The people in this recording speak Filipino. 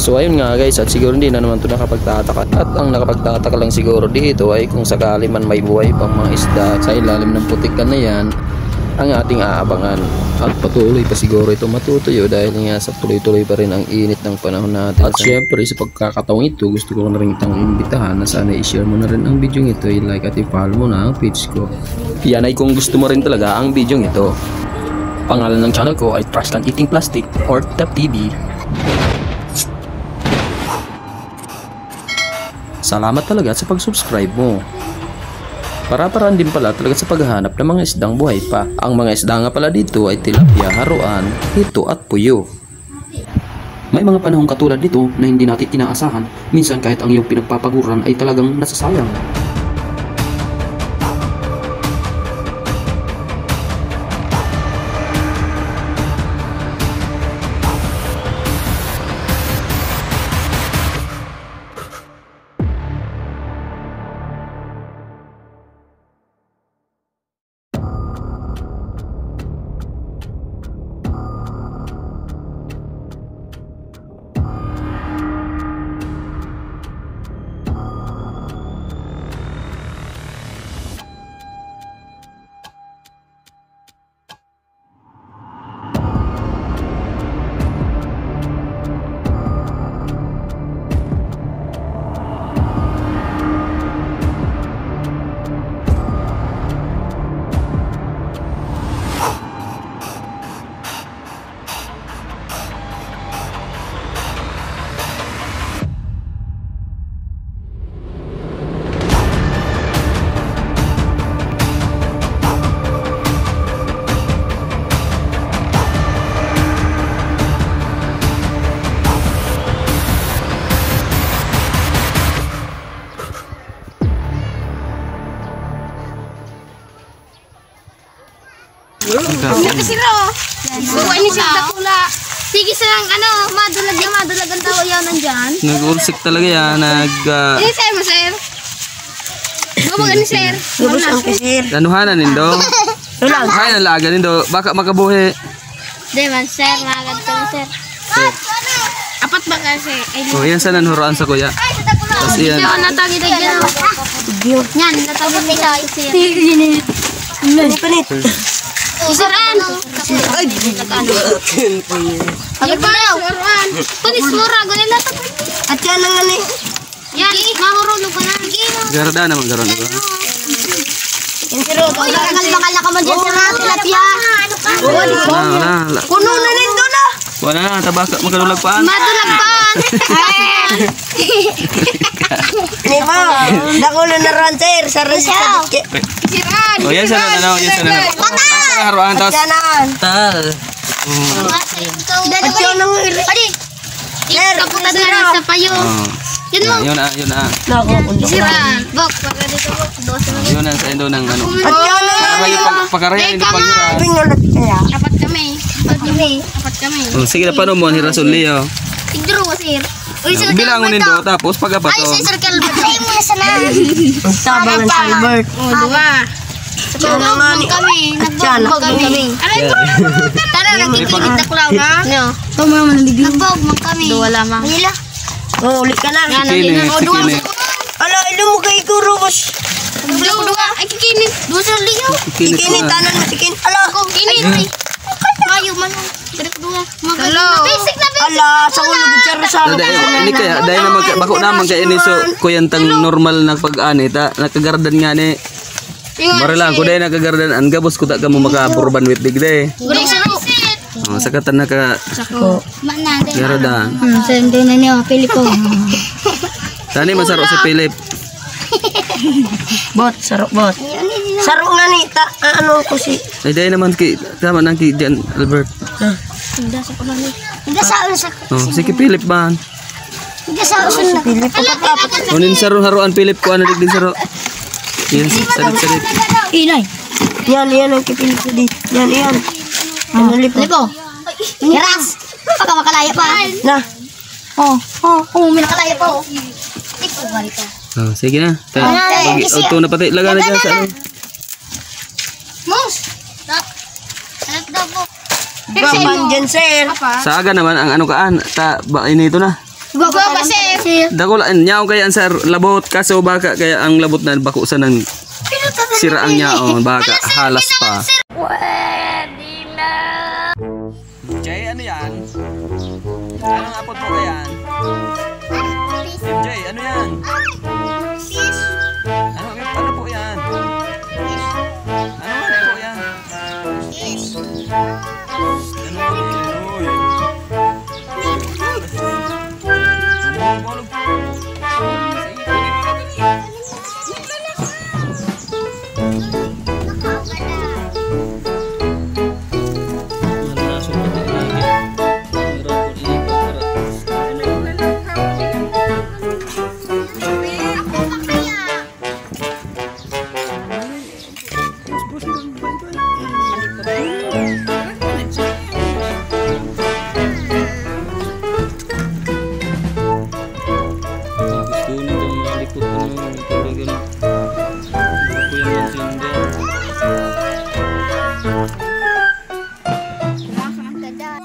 So ayun nga guys, at siguro hindi na naman ito nakapagtataka. At ang nakapagtataka lang siguro dito ay kung sakali man may buhay pang mga isda sa ilalim ng putikan na yan, ang ating aabangan. At patuloy pa siguro ito matutuyo dahil nga sa tuloy-tuloy pa rin ang init ng panahon natin. At syempre sa pagkakataong ito, gusto ko na rin itang imbitahan na sana i-share mo na rin ang video ito, i-like at i-follow mo na ang page ko. Yan ay kung gusto mo rin talaga ang video ito. Pangalan ng channel ko ay Trashcan Eating Plastic or TAP TV. Salamat talaga sa pag-subscribe mo. Para-paraan din pala talaga sa paghahanap ng mga isdang buhay pa. Ang mga isda nga pala dito ay tilapia, haruan, hito at puyo. May mga panahong katulad nito na hindi natin inaasahan. Minsan kahit ang iyong pinagpapaguran ay talagang nasasayang. Nakasiro. Buwa ni siya pula. Sige silang madulag ang tawa yaw nandyan. Nag-ulsik talaga yan. Ini sir mo sir. Bumag ni sir. Lubos ang kisir. Anuhanan nindo. Kaya na laga nindo. Baka makabuhi. Di man sir. Magad ka na sir. Apat ba kasi? Oh, yan sana nuruan sa kuya. Tapos yan. Ito natagi na dyan. Yan. Natagi na sir. Panit. Isuran. Ay, Agad pa daw. Punis mura. Gunin na ito. at yan ang ano eh. Yan. Mahurulog ka na. Garda naman garon ito. Yung siro, bakal na ka mo dyan sa mga tilapia. Wala. Puno na rin doon ah. Wala na. Tabaka. Magkalulag paan. Madulag pa. Di ba? Nakulo na ran sir. Sa resistant. Siran. Oh, yan sana na. Yan sana na. Sana haruan. Tapos. Kanan. Tal. At yun ang Adi. Kaputan na rin sa payo. Yun mo. Yun na. Siran. Bok. Pagka dito bok. Yun na sa endo ng ano. At yun ang Pagkarayan hindi pagyura. pinulot kaya. Apat kami. Oh, sige na paano mo ang Rasul Leo. Tigduro ko sir. Uy, sir Bilangon nindo tapos pag-apat. Ay, sir Calvert. Ay, mo na sana. Tabangan sa Albert. Dua. Nagbog kami. Nagbog kami. Aray mo. Tara, nagkikinit na kulaw na. No. Nagbog man kami. Dua lamang. Hila. Oh, ulit ka na. Kikinit. Ala, ilo mo kay Guru, boss. Dua. Ay, kikinit. Dua sa liyo. Kikinit, tanan mo, sikin. Ala, Kinit. Kayo man. Dua. Basic na basic. ala, sa ulo, butcharo sa ako. Hindi kaya dahil na bako naman kay ini so kuyantang normal na pag-ani ta nakagardan nga ni. Mara lang ko dahil nakagardan an gabos ko ta ka mo makaburban with digde. Gurong siro. Oh, sakatan na ka Mana. gardan. Sende na niyo, Pilipo. Tani masaro si Philip. Bot, sarok bot. Sarok nga ni, ano ko si... Ay dahil naman ki tama nang ki Jan Albert. Hindi sa ulo. Oh, sige Philip ban. Hindi sa ulo. Pilip ko pa. Onin saro haruan Philip ko ana digdin saro. Yan salit. Inay. Yan ang kipilip ko dito. Yan. Ano lipo? Hiras. Pagka makalaya pa. Na. May nakalaya pa. Ikaw bari ka. Oh, sige na. Bagi auto na pati laga na dyan sa ano. Mos. Anak daw po. Baban dyan, sir. Sa aga naman ang ano kaan ta ba ini ito na. Gwa ba sir? Dakulaan nyaw kaya ang sir labot kaso baka kaya ang labot na bako sa nang sira ang nyaon baka halas pa. Jay, ano yan? Anong apot mo yan? Jay, ano yan? Ano po yan? Ano po yan? Dadah.